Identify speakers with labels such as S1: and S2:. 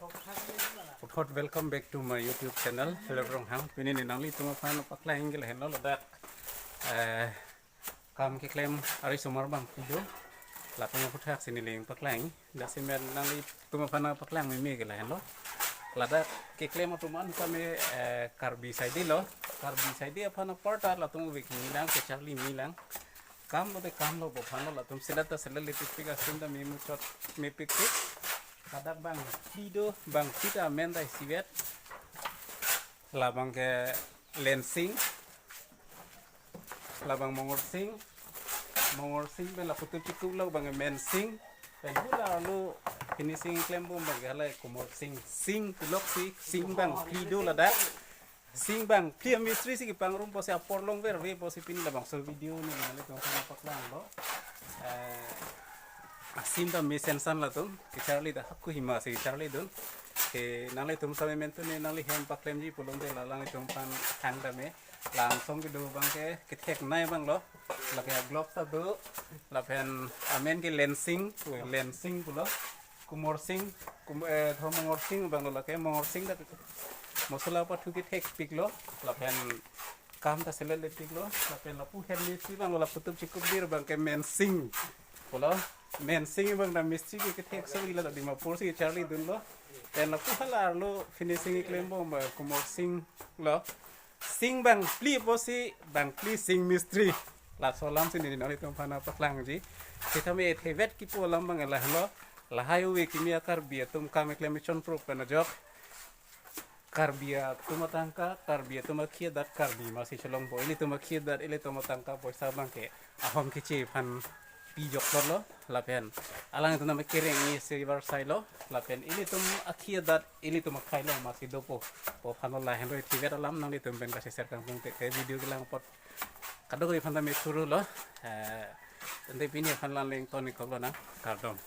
S1: Welcome back to my YouTube channel. Hello everyone. Pini ni nangli tuma fan pakla hinggil hen lo dak kam ke claim ari sumar bang video la tuma puthak sini leng pakla ing da simen nangli tuma fan pakla mi me gela hen lo la dak ke claim tuman kame karbi saidi lo karbi saidi apana porta la tuma Ovekimi lang ke charli mi lang kam lo bo fan lo la tum silata selali pika sinda mi muchot mi pik kada bang video bang kita menda siwet labang ke lensing labang mongor sing bela putu piku lo bang mensing ben hula lo finishing klem bom bang hala komor sing tulok sing bang video lada sing bang clear mystery si bang rum posi apor long ver we posi pin labang so video ni nale tong paklang lo Asinda mesensan lah tuh, Charlie dah aku hima si Charlie tuh, nali tuh sampai mentu nih nali hem paklem ji pulung deh lalang itu pan hang dame, langsung gitu bang ke tek naik bang lo, lagi gloves tuh, lapen amen ke lensing pulo, kumorsing bang lo lagi morsing dah, masalah apa tuh ke tek pik lo, lapen kam tak selesai pik lo, lapen lapu hem ni sih bang lo lapu tuh cukup dir bang ke mensing, pulo. Mensing bang na mistri ke tek so ila di mapur si Charlie dun lo dan aku halar lo finishing claim bom kumor sing lo sing bang pli posi bang pli sing mistri la solam sini nari tom pana paklang ji kita me thevet ki polam bang la lo la hayu Ovekimi akar bia tum kam claim chon pro kana jok karbia tumatangka karbia tumakhia dat karbi masih cholong bo ini tumakhia dat ile tumatangka poisa bang ke ahom kici pan pijok lo lapen alang itu nama kering ini silver silo lapen ini tuh akhir dat ini tuh makai lo masih dopo po panol lah henry tiga dalam nang itu ben kasih share kang pung ke video gelang pot kado kali fanta me suru lo nanti pini fan lan leng toni ko na kardom